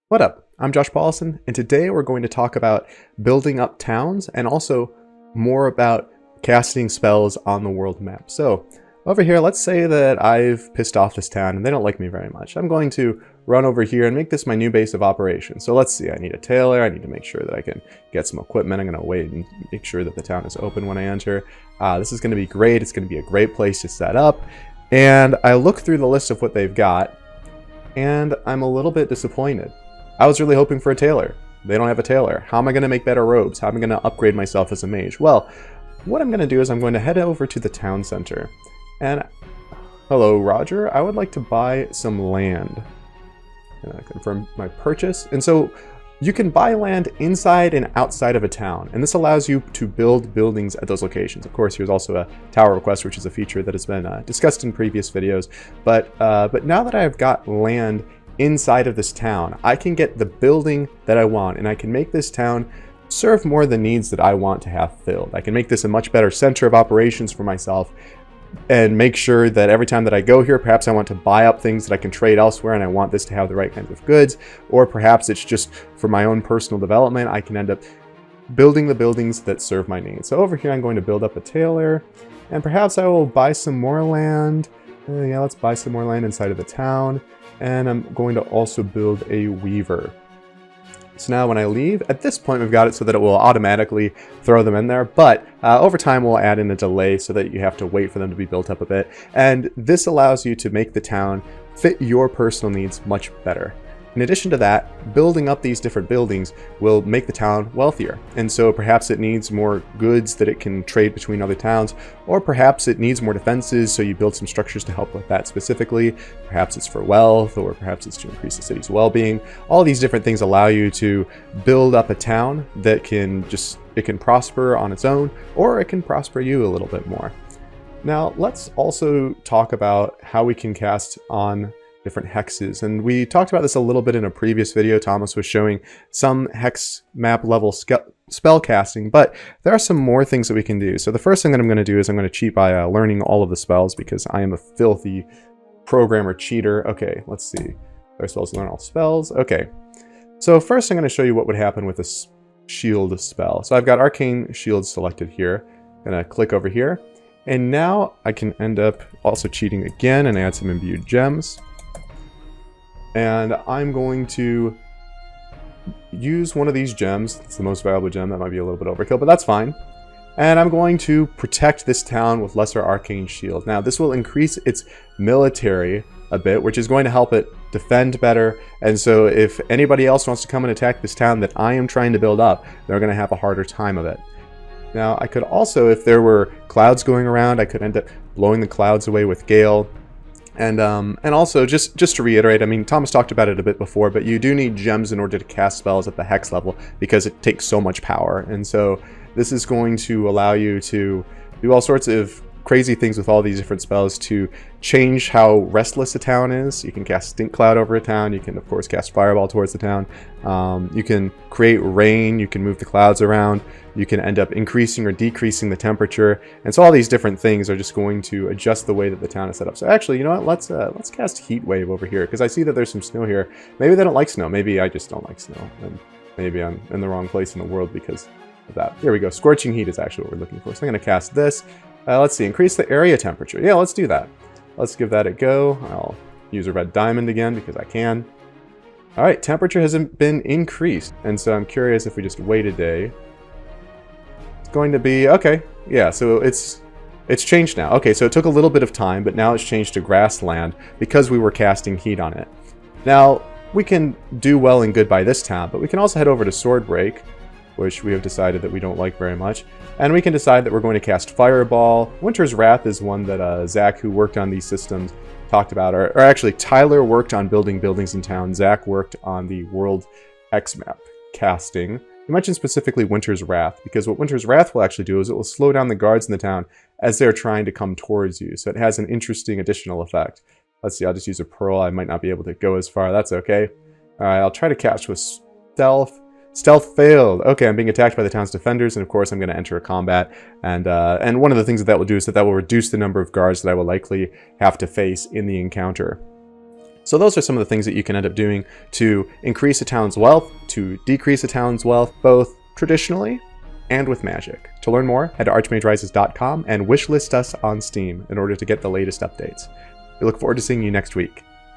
What up? I'm Josh Paulson, and today we're going to talk about building up towns and also more about casting spells on the world map. So, over here, let's say that I've pissed off this town and they don't like me very much. I'm going to run over here and make this my new base of operations. So let's see, I need a tailor, I need to make sure that I can get some equipment. I'm going to wait and make sure that the town is open when I enter. This is going to be great, it's going to be a great place to set up. And I look through the list of what they've got, and I'm a little bit disappointed. I was really hoping for a tailor. They don't have a tailor. How am I going to make better robes? How am I going to upgrade myself as a mage? Well, what I'm going to do is I'm going to head over to the town center. And, hello Roger, I would like to buy some land. And I confirm my purchase. And so you can buy land inside and outside of a town. And this allows you to build buildings at those locations. Of course, here's also a tower request, which is a feature that has been discussed in previous videos. But now that I've got land inside of this town, I can get the building that I want, and I can make this town serve more the needs that I want to have filled. I can make this a much better center of operations for myself and make sure that every time that I go here, perhaps I want to buy up things that I can trade elsewhere and I want this to have the right kinds of goods, or perhaps it's just for my own personal development. I can end up building the buildings that serve my needs. So over here, I'm going to build up a tailor, and perhaps I will buy some more land. Yeah, let's buy some more land inside of the town. And I'm going to also build a weaver. So now when I leave, at this point we've got it so that it will automatically throw them in there, but over time we'll add in a delay so that you have to wait for them to be built up a bit. And this allows you to make the town fit your personal needs much better. In addition to that, building up these different buildings will make the town wealthier. And so perhaps it needs more goods that it can trade between other towns, or perhaps it needs more defenses, so you build some structures to help with that specifically. Perhaps it's for wealth, or perhaps it's to increase the city's well-being. All these different things allow you to build up a town that it can prosper on its own, or it can prosper you a little bit more. Now, let's also talk about how we can cast on different hexes. And we talked about this a little bit in a previous video. Thomas was showing some hex map level spell casting, but there are some more things that we can do. So the first thing that I'm going to do is I'm going to cheat by learning all of the spells, because I am a filthy programmer cheater. Okay, let's see. Our spells learn all spells. Okay, so first I'm going to show you what would happen with a shield spell. So I've got arcane shield selected here. I'm going to click over here, and now I can end up also cheating again and add some imbued gems. And I'm going to use one of these gems. It's the most valuable gem. That might be a little bit overkill, but that's fine. And I'm going to protect this town with lesser arcane shield. Now, this will increase its military a bit, which is going to help it defend better. And so if anybody else wants to come and attack this town that I am trying to build up, they're going to have a harder time of it. Now, I could also, if there were clouds going around, I could end up blowing the clouds away with gale. And also, just to reiterate, I mean, Thomas talked about it a bit before, but you do need gems in order to cast spells at the hex level because it takes so much power. And so this is going to allow you to do all sorts of crazy things with all these different spells to change how restless a town is. You can cast Stink Cloud over a town. You can, of course, cast Fireball towards the town. You can create rain. You can move the clouds around. You can end up increasing or decreasing the temperature. And so all these different things are just going to adjust the way that the town is set up. So actually, you know what? Let's cast Heat Wave over here, because I see that there's some snow here. Maybe they don't like snow. Maybe I just don't like snow. And maybe I'm in the wrong place in the world because of that. Here we go. Scorching Heat is actually what we're looking for. So I'm going to cast this. Let's see. Increase the area temperature. Yeah, let's do that. Let's give that a go. I'll use a red diamond again because I can. All right, temperature has been increased. And so I'm curious if we just wait a day. It's going to be, okay. Yeah, so it's changed now. Okay, so it took a little bit of time, but now it's changed to grassland because we were casting heat on it. Now, we can do well and good by this town, but we can also head over to Swordbreak, which we have decided that we don't like very much. And we can decide that we're going to cast Fireball. Winter's Wrath is one that Zach, who worked on these systems, talked about. Or actually, Tyler worked on building buildings in town. Zach worked on the World X map casting. He mentioned specifically Winter's Wrath, because what Winter's Wrath will actually do is it will slow down the guards in the town as they're trying to come towards you. So it has an interesting additional effect. Let's see, I'll just use a Pearl. I might not be able to go as far. That's okay. All right, I'll try to cast with Stealth. Stealth failed. Okay, I'm being attacked by the town's defenders, and of course I'm going to enter a combat. And one of the things that will do is that will reduce the number of guards that I will likely have to face in the encounter. So those are some of the things that you can end up doing to increase a town's wealth, to decrease a town's wealth, both traditionally and with magic. To learn more, head to archmagerises.com and wishlist us on Steam in order to get the latest updates. We look forward to seeing you next week.